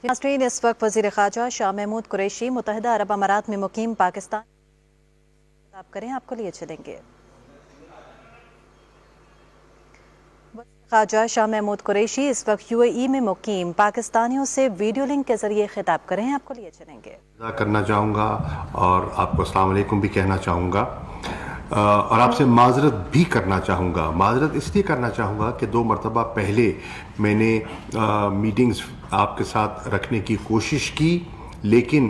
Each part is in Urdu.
ناظرین، اس وقت وزیر خارجہ شاہ محمود قریشی متحدہ عرب امارات میں مقیم پاکستان خطاب کریں، آپ کو لیے چلیں گے۔ وزیر خارجہ شاہ محمود قریشی اس وقت UAE میں مقیم پاکستانیوں سے ویڈیو لنک کے ذریعے خطاب کریں، آپ کو لیے چلیں گے۔ کرنا چاہوں گا اور آپ کو السلام علیکم بھی کہنا چاہوں گا اور آپ سے معذرت بھی کرنا چاہوں گا۔ معذرت اس لیے کرنا چاہوں گا کہ 2 مرتبہ پہلے میں نے میٹنگز آپ کے ساتھ رکھنے کی کوشش کی، لیکن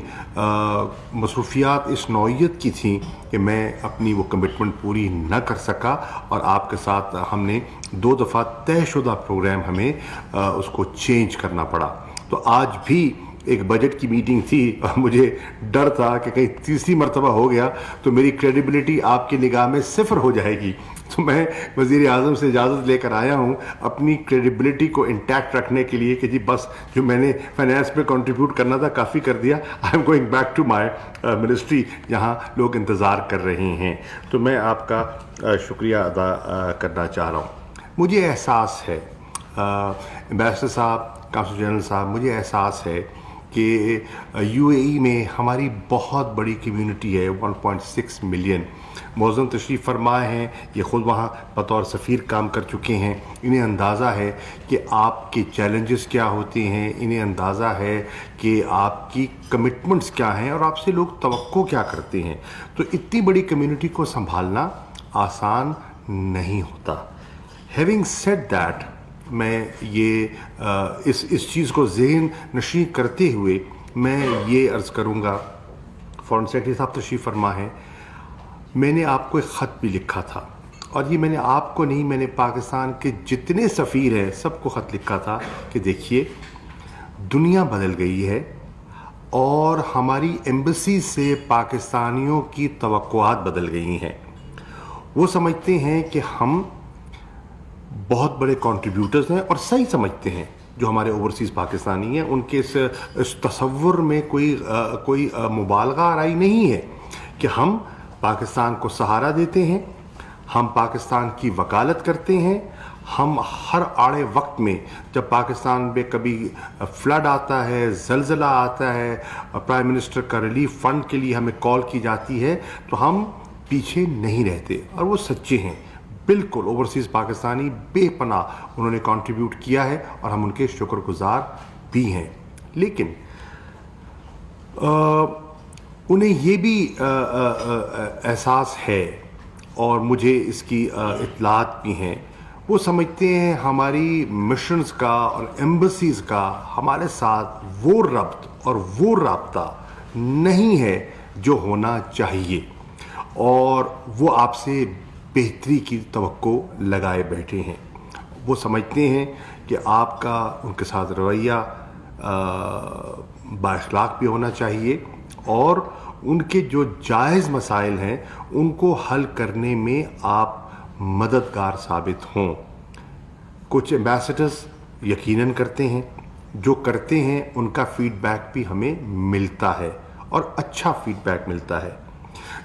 مصروفیات اس نوعیت کی تھیں کہ میں اپنی وہ کمٹمنٹ پوری نہ کر سکا، اور آپ کے ساتھ ہم نے 2 دفعہ طے شدہ پروگرام ہمیں اس کو چینج کرنا پڑا۔ تو آج بھی ایک بجٹ کی میٹنگ تھی اور مجھے ڈر تھا کہ کہیں تیسری مرتبہ ہو گیا تو میری کریڈیبلٹی آپ کی نگاہ میں 0 ہو جائے گی۔ تو میں وزیر اعظم سے اجازت لے کر آیا ہوں اپنی کریڈیبلٹی کو انٹیکٹ رکھنے کے لیے کہ جی بس جو میں نے فائنانس پہ کنٹریبیوٹ کرنا تھا کافی کر دیا، I am going back to my ministry جہاں لوگ انتظار کر رہے ہیں۔ تو میں آپ کا شکریہ ادا کرنا چاہ رہا ہوں۔ مجھے احساس ہے ایمبیسڈر صاحب، کونسل جنرل صاحب، مجھے احساس ہے کہ UAE میں ہماری بہت بڑی کمیونٹی ہے، 1.6 ملین معظم تشریف فرما ہیں، یہ خود وہاں بطور سفیر کام کر چکے ہیں۔ انہیں اندازہ ہے کہ آپ کے چیلنجز کیا ہوتے ہیں، انہیں اندازہ ہے کہ آپ کی کمٹمنٹس کیا ہیں اور آپ سے لوگ توقع کیا کرتے ہیں۔ تو اتنی بڑی کمیونٹی کو سنبھالنا آسان نہیں ہوتا۔ ہیونگ سیڈ دیٹ، میں یہ اس چیز کو ذہن نشین کرتے ہوئے میں یہ عرض کروں گا، فارن سیکرٹری صاحب تشریف فرما ہیں، میں نے آپ کو ایک خط بھی لکھا تھا، اور یہ میں نے آپ کو نہیں، میں نے پاکستان کے جتنے سفیر ہیں سب کو خط لکھا تھا کہ دیکھیے دنیا بدل گئی ہے اور ہماری ایمبیسی سے پاکستانیوں کی توقعات بدل گئی ہیں۔ وہ سمجھتے ہیں کہ ہم بہت بڑے کنٹریبیوٹرز ہیں، اور صحیح سمجھتے ہیں، جو ہمارے اوورسیز پاکستانی ہیں ان کے اس تصور میں کوئی مبالغہ آرائی نہیں ہے کہ ہم پاکستان کو سہارا دیتے ہیں، ہم پاکستان کی وکالت کرتے ہیں، ہم ہر آڑے وقت میں جب پاکستان میں کبھی فلڈ آتا ہے، زلزلہ آتا ہے، پرائم منسٹر کا ریلیف فنڈ کے لیے ہمیں کال کی جاتی ہے تو ہم پیچھے نہیں رہتے، اور وہ سچے ہیں۔ بالکل اوورسیز پاکستانی بے پناہ انہوں نے کنٹریبیوٹ کیا ہے اور ہم ان کے شکر گزار بھی ہیں، لیکن انہیں یہ بھی احساس ہے اور مجھے اس کی اطلاعات بھی ہیں، وہ سمجھتے ہیں ہماری مشنز کا اور ایمبیسیز کا ہمارے ساتھ وہ ربط اور وہ رابطہ نہیں ہے جو ہونا چاہیے، اور وہ آپ سے بہتری کی توقع لگائے بیٹھے ہیں۔ وہ سمجھتے ہیں کہ آپ کا ان کے ساتھ رویہ با اخلاق بھی ہونا چاہیے، اور ان کے جو جائز مسائل ہیں ان کو حل کرنے میں آپ مددگار ثابت ہوں۔ کچھ ایمبیسڈرز یقیناً کرتے ہیں، جو کرتے ہیں ان کا فیڈ بیک بھی ہمیں ملتا ہے، اور اچھا فیڈ بیک ملتا ہے۔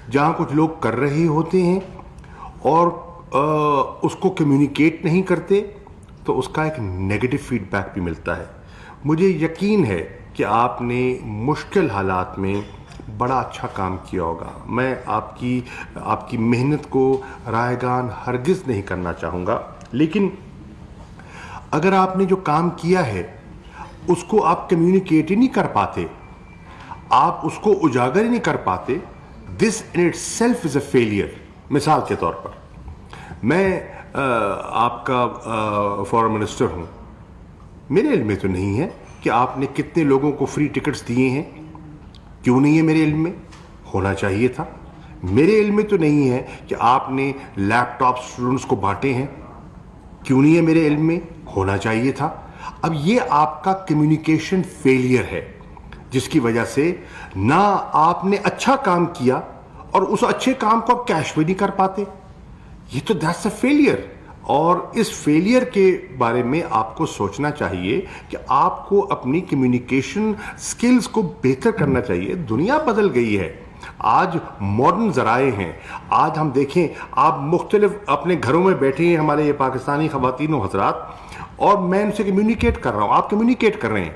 جہاں کچھ لوگ کر رہے ہوتے ہیں اور اس کو کمیونیکیٹ نہیں کرتے تو اس کا ایک نیگیٹو فیڈ بیک بھی ملتا ہے۔ مجھے یقین ہے کہ آپ نے مشکل حالات میں بڑا اچھا کام کیا ہوگا۔ میں آپ کی محنت کو رائیگان ہرگز نہیں کرنا چاہوں گا، لیکن اگر آپ نے جو کام کیا ہے اس کو آپ کمیونیکیٹ ہی نہیں کر پاتے، آپ اس کو اجاگر ہی نہیں کر پاتے، this in itself is a failure. مثال کے طور پر میں آپ کا فارن منسٹر ہوں، میرے علم میں تو نہیں ہے کہ آپ نے کتنے لوگوں کو فری ٹکٹس دیے ہیں، کیوں نہیں ہے میرے علم میں؟ ہونا چاہیے تھا۔ میرے علم میں تو نہیں ہے کہ آپ نے لیپ ٹاپ اسٹوڈنٹس کو بانٹے ہیں، کیوں نہیں ہے میرے علم میں؟ ہونا چاہیے تھا۔ اب یہ آپ کا کمیونیکیشن فیلئر ہے، جس کی وجہ سے نہ آپ نے اچھا کام کیا اور اس اچھے کام کو آپ کیش بھی نہیں کر پاتے۔ یہ تو دیٹس اے فیلئر، اور اس فیلئر کے بارے میں آپ کو سوچنا چاہیے کہ آپ کو اپنی کمیونیکیشن سکلز کو بہتر کرنا چاہیے۔ دنیا بدل گئی ہے، آج ماڈرن ذرائع ہیں، آج ہم دیکھیں آپ مختلف اپنے گھروں میں بیٹھے ہیں، ہمارے یہ پاکستانی خواتین و حضرات، اور میں ان سے کمیونیکیٹ کر رہا ہوں، آپ کمیونیکیٹ کر رہے ہیں،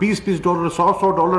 $20 $100 $100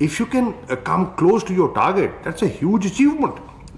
if you can come close to your target, that's a huge achievement,